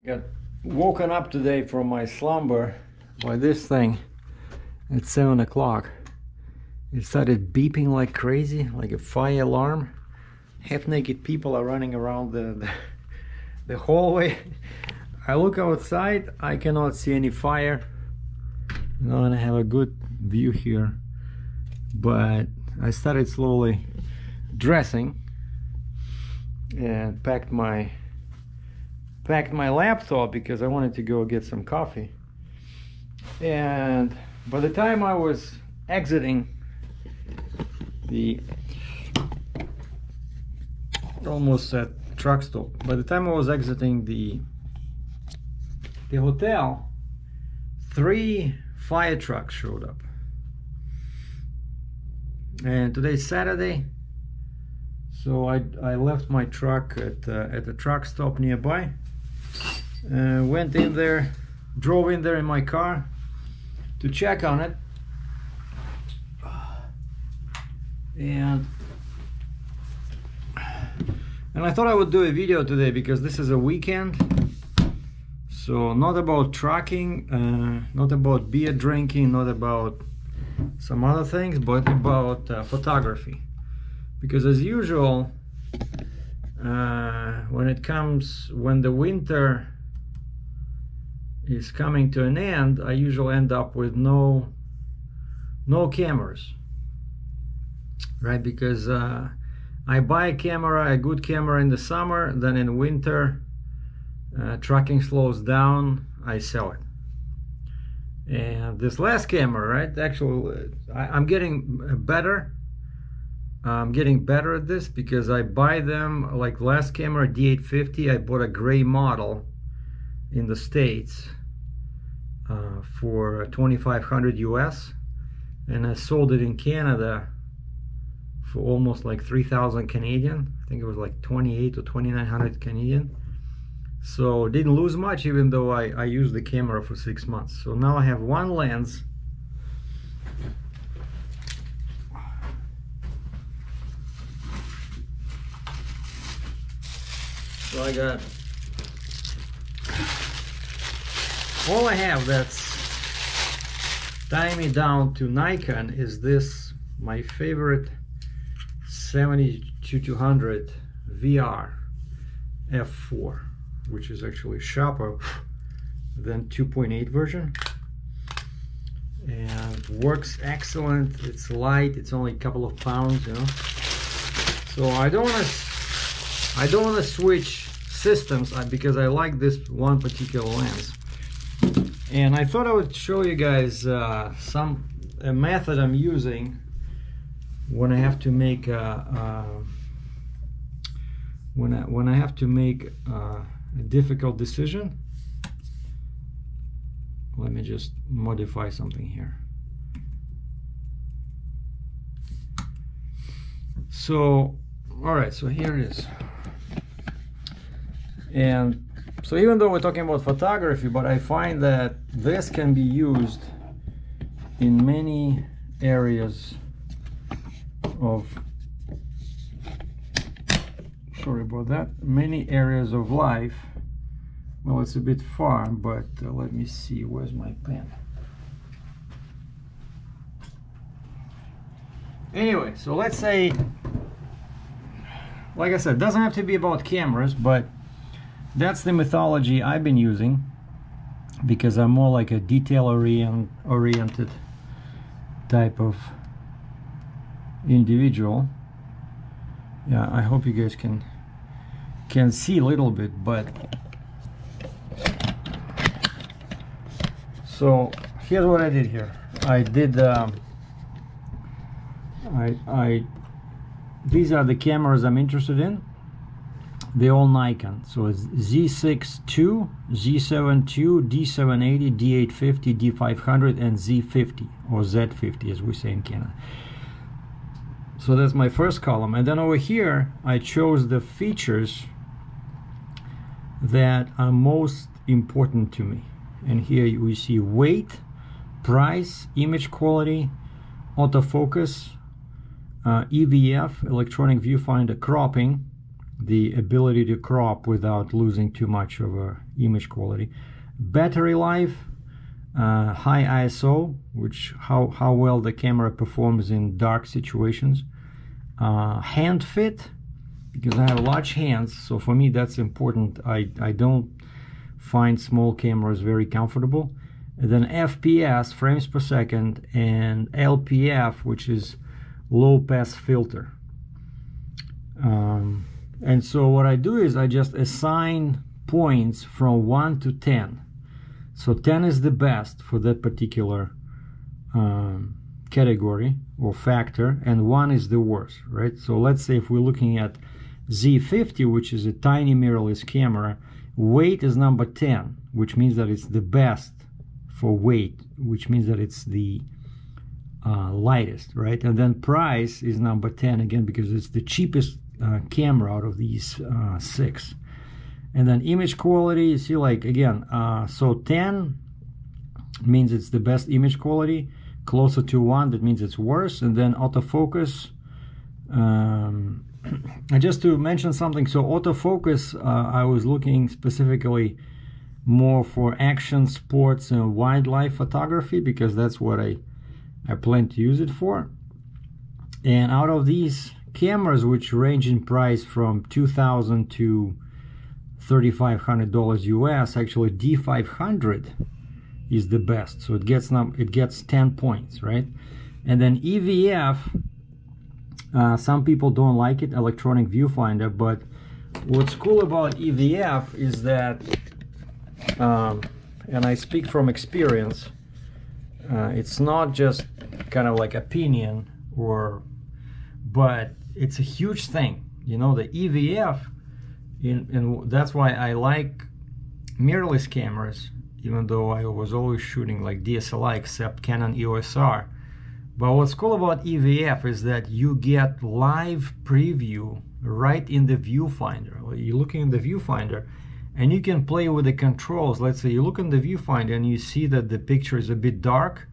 Got woken up today from my slumber by this thing at 7 o'clock. It started beeping like crazy, like a fire alarm. Half-naked people are running around the hallway. I look outside, I cannot see any fire. And I have a good view here. But I started slowly dressing and packed my laptop because I wanted to go get some coffee. And by the time I was exiting almost at truck stop, by the time I was exiting the hotel, 3 fire trucks showed up. And today's Saturday, so I left my truck at the truck stop nearby. Went in there, drove in there in my car to check on it, and I thought I would do a video today because this is a weekend, so not about trucking, not about beer drinking, not about some other things, but about photography. Because as usual, when the winter is coming to an end, I usually end up with no cameras, right? Because I buy a good camera in the summer, then in winter, trucking slows down, I sell it. And this last camera, right? Actually, I'm getting better. I'm getting better at this because I buy them, like last camera, D850, I bought a gray model in the States for $2,500 US, and I sold it in Canada for almost like 3,000 Canadian. I think it was like 28 or 2,900 Canadian. So didn't lose much, even though I used the camera for 6 months. So now I have one lens. So I got, all I have that's tying me down to Nikon is this, my favorite 70-200 VR f4, which is actually sharper than 2.8 version, and works excellent. It's light, it's only a couple of pounds, you know. So I don't want to switch systems because I like this one particular lens. And I thought I would show you guys a method I'm using when I have to make a difficult decision. Let me just modify something here. So, all right, so here it is. And so even though we're talking about photography, but I find that this can be used in many areas of, sorry about that, many areas of life. Well, it's a bit far, but let me see, where's my pen? Anyway, so let's say, like I said, it doesn't have to be about cameras, but that's the methodology I've been using because I'm more like a detail-oriented type of individual. Yeah, I hope you guys can see a little bit, but so here's what I did here. I did these are the cameras I'm interested in. They're all Nikon. So it's Z6 II, Z7 II, D780, D850, D500, and Z50, or Z50 as we say in Canada. So that's my first column. And then over here, I chose the features that are most important to me. And here we see weight, price, image quality, autofocus, EVF, electronic viewfinder, cropping, the ability to crop without losing too much of image quality. Battery life, high ISO, which how well the camera performs in dark situations. Hand fit, because I have large hands, so for me that's important. I don't find small cameras very comfortable. And then FPS, frames per second, and LPF, which is low pass filter. And so what I do is I just assign points from 1 to 10. So 10 is the best for that particular category or factor, and 1 is the worst, right? So let's say if we're looking at Z50, which is a tiny mirrorless camera, weight is number 10, which means that it's the best for weight, which means that it's the lightest, right? And then price is number 10 again, because it's the cheapest camera out of these 6. And then image quality, you see, like, again, so 10 means it's the best image quality. Closer to 1, that means it's worse. And then autofocus, just to mention something, so autofocus, I was looking specifically more for action, sports, and wildlife photography, because that's what I plan to use it for. And out of these cameras, which range in price from $2,000 to $3,500 US, actually D500 is the best, so it gets 10 points, right? And then EVF, some people don't like it, electronic viewfinder, but what's cool about EVF is that, and I speak from experience, it's not just kind of like opinion, but it's a huge thing, you know, the EVF, and that's why I like mirrorless cameras, even though I was always shooting like DSLR, except Canon EOS R. But what's cool about EVF is that you get live preview right in the viewfinder. You're looking in the viewfinder and you can play with the controls. Let's say you look in the viewfinder and you see that the picture is a bit dark,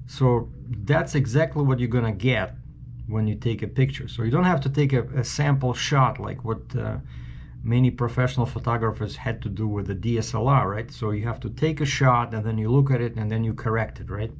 so that's exactly what you're gonna get when you take a picture. So you don't have to take a sample shot like what many professional photographers had to do with the DSLR, right? So you have to take a shot and then you look at it and then you correct it, right?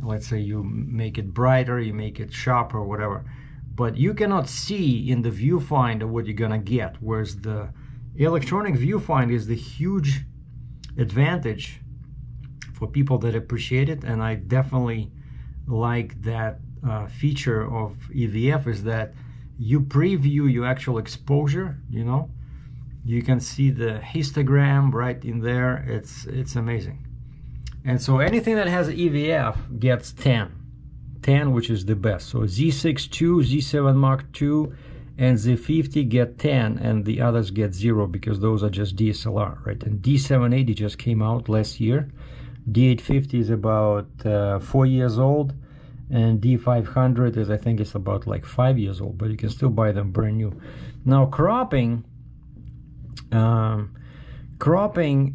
Let's say you make it brighter, you make it sharper, whatever. But you cannot see in the viewfinder what you're gonna get, whereas the electronic viewfinder is the huge advantage for people that appreciate it. And I definitely like that feature of EVF, is that you preview your actual exposure, you know, you can see the histogram right in there. It's amazing. And so anything that has EVF gets 10, which is the best. So Z6 II, Z7 Mark II, and Z50 get 10, and the others get 0, because those are just DSLR, right? And D780 just came out last year. D850 is about 4 years old, and D500 is, I think it's about like 5 years old, but you can still buy them brand new. Now cropping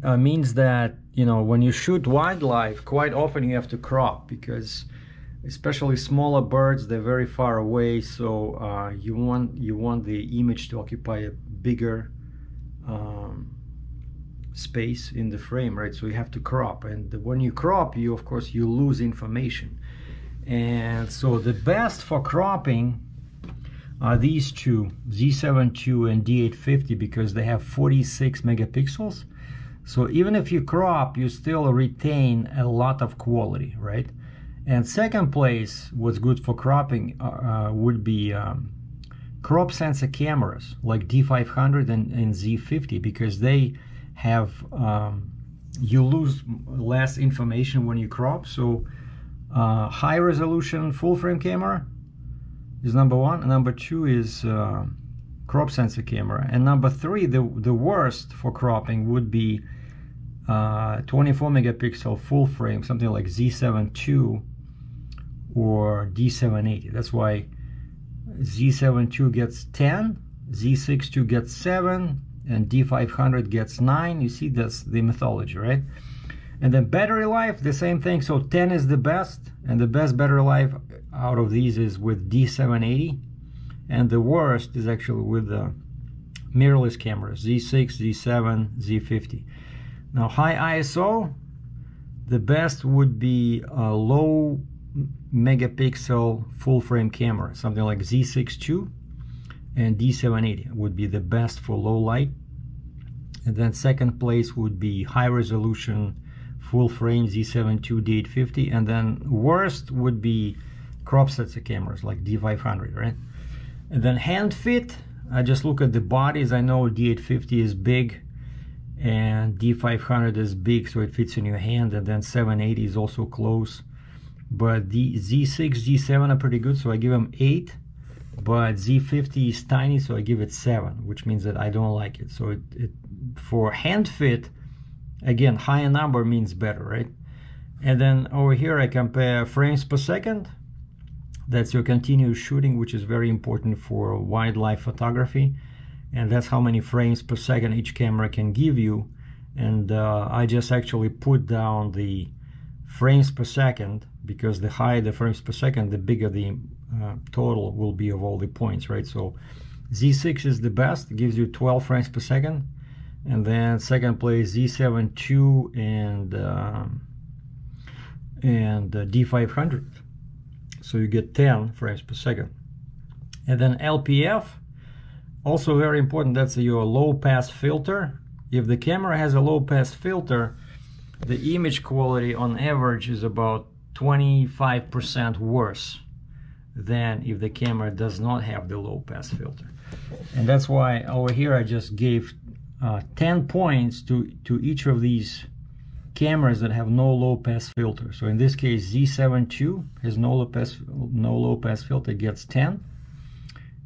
means that, you know, when you shoot wildlife, quite often you have to crop, because especially smaller birds, they're very far away, so you want the image to occupy a bigger space in the frame, right? So you have to crop, and when you crop, of course you lose information. And so the best for cropping are these two, Z7 II and D850, because they have 46 megapixels. So even if you crop, you still retain a lot of quality, right? And second place, what's good for cropping would be crop sensor cameras like D500 and Z50, because they have, you lose less information when you crop. So high resolution full frame camera is number 1, and number 2 is crop sensor camera, and number 3, the worst for cropping would be 24 megapixel full frame, something like Z7 II or D780. That's why Z7 II gets 10, Z6 II gets 7, and D500 gets 9. You see, that's the mythology, right? And then battery life, the same thing. So 10 is the best, and the best battery life out of these is with D780, and the worst is actually with the mirrorless cameras, Z6, Z7, Z50. Now high ISO, the best would be a low megapixel full frame camera, something like Z6 II and D780 would be the best for low light. And then second place would be high resolution full frame Z7 II, D850, and then worst would be crop sensor cameras like D500, right? And then hand fit, I just look at the bodies. I know D850 is big and D500 is big, so it fits in your hand, and then 780 is also close. But the Z6, Z7 are pretty good, so I give them 8. But Z50 is tiny, so I give it 7, which means that I don't like it. So for hand fit, again, higher number means better, right? And then over here I compare frames per second. That's your continuous shooting, which is very important for wildlife photography. And that's how many frames per second each camera can give you. And I just actually put down the frames per second, because the higher the frames per second, the bigger the total will be of all the points, right? So Z6 is the best, it gives you 12 frames per second. And then second place Z7 II and D500. So you get 10 frames per second. And then LPF, also very important, that's your low pass filter. If the camera has a low pass filter, the image quality on average is about 25% worse than if the camera does not have the low pass filter. And that's why over here I just gave 10 points to each of these cameras that have no low pass filter. So in this case, Z7 II has no low pass filter, gets 10,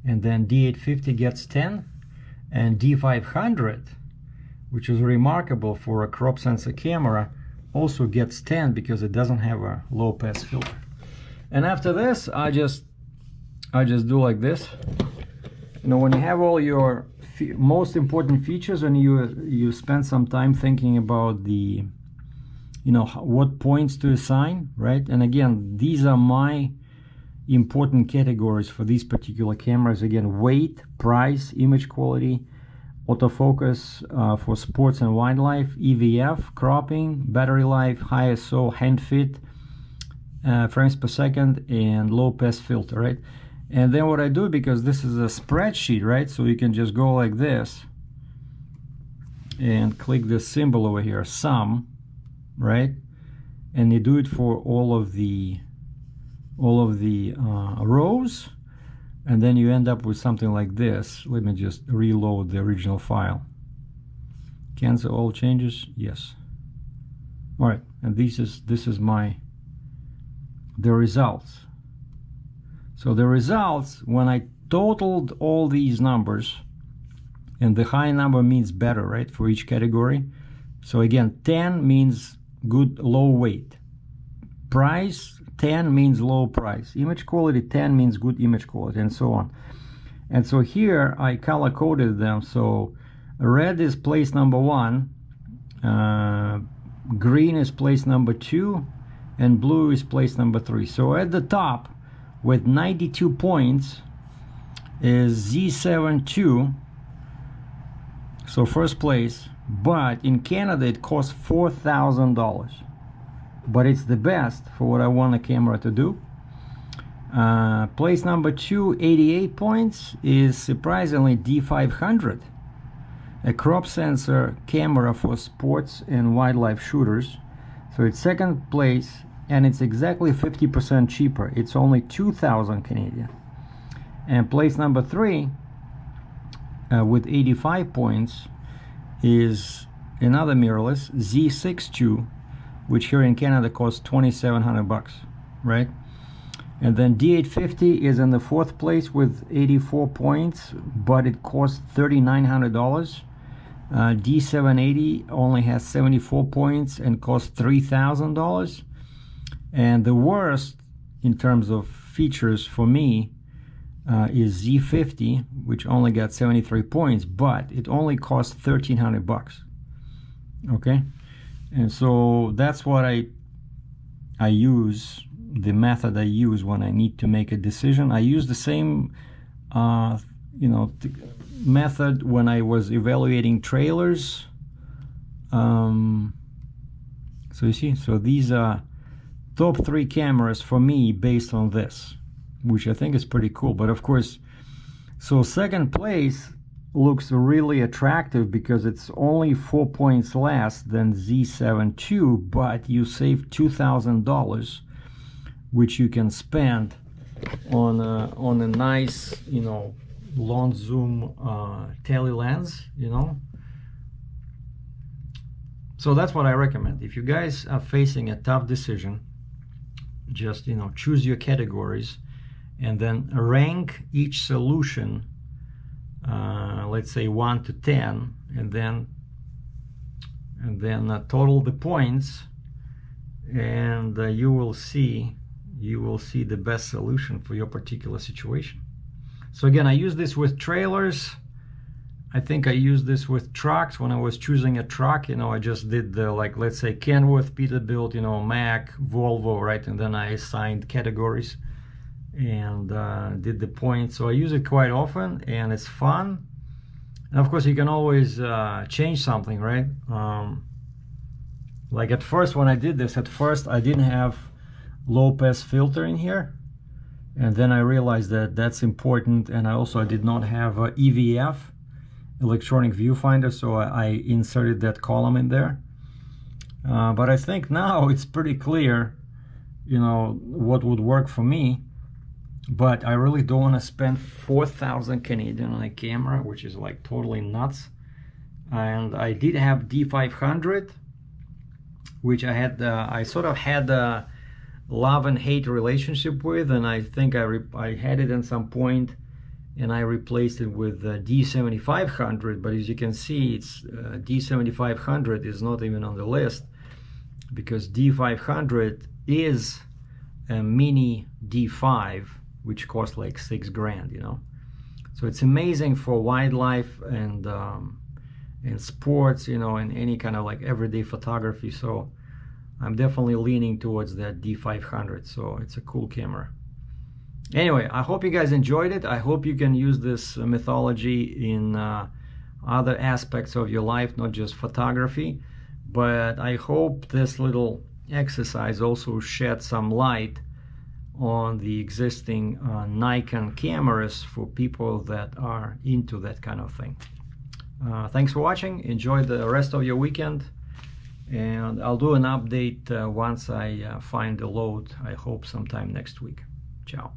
and then D850 gets 10, and D500, which is remarkable for a crop sensor camera, also gets 10 because it doesn't have a low pass filter. And after this, I just do like this. You know, when you have all your most important features and you spend some time thinking about the, you know, what points to assign, right? And again, these are my important categories for these particular cameras. Again, weight, price, image quality, autofocus for sports and wildlife, EVF, cropping, battery life, high ISO, hand fit, frames per second, and low pass filter, right? And then what I do, because this is a spreadsheet, right? So you can just go like this and click this symbol over here, sum, right? And you do it for all of the rows, and then you end up with something like this. Let me just reload the original file. Cancel all changes, yes. All right, and this is the results. So the results, when I totaled all these numbers, and the high number means better, right, for each category. So again, 10 means good low weight. Price, 10 means low price. Image quality, 10 means good image quality, and so on. And so here I color coded them. So red is place number 1, green is place number 2, and blue is place number 3. So at the top with 92 points is Z7 II, so first place, but in Canada it costs $4,000, but it's the best for what I want a camera to do. Place number 2, 88 points, is surprisingly D500, a crop sensor camera for sports and wildlife shooters. So it's second place, and it's exactly 50% cheaper. It's only 2,000 Canadian. And place number 3 with 85 points is another mirrorless Z6 II, which here in Canada costs $2,700, right? And then D850 is in the 4th place with 84 points, but it costs $3,900. D780 only has 74 points and costs $3,000. And the worst in terms of features for me is Z50, which only got 73 points, but it only costs $1,300. Okay, and so that's what I use, the method I use when I need to make a decision. I use the same you know, method when I was evaluating trailers. So you see, so these are top 3 cameras for me based on this, which I think is pretty cool. But of course, so second place looks really attractive because it's only 4 points less than Z7 II, but you save $2,000, which you can spend on a nice, you know, long zoom tele lens, you know. So that's what I recommend. If you guys are facing a tough decision, just, you know, choose your categories and then rank each solution, let's say 1 to 10, and then total the points, and you will see the best solution for your particular situation. So again, I use this with trailers. I think I used this with trucks. When I was choosing a truck, you know, I just did the, like, let's say Kenworth, Peterbilt, you know, Mack, Volvo, right? And then I assigned categories and did the points. So I use it quite often, and it's fun. And of course, you can always change something, right? Like at first, when I did this, at first I didn't have low pass filter in here, and then I realized that that's important. And I did not have EVF, electronic viewfinder, so I inserted that column in there. But I think now it's pretty clear, you know, what would work for me. But I really don't want to spend 4,000 Canadian on a camera, which is like totally nuts. And I did have D500, which I had, I sort of had a love and hate relationship with, and I think I had it at some point, and I replaced it with D7500. But as you can see, it's D7500 is not even on the list, because D500 is a mini D5, which costs like $6 grand, you know. So it's amazing for wildlife and sports, you know, and any kind of like everyday photography. So I'm definitely leaning towards that D500. So it's a cool camera. Anyway, I hope you guys enjoyed it. I hope you can use this methodology in other aspects of your life, not just photography. But I hope this little exercise also shed some light on the existing Nikon cameras for people that are into that kind of thing. Thanks for watching. Enjoy the rest of your weekend, and I'll do an update once I find the load. I hope sometime next week. Ciao.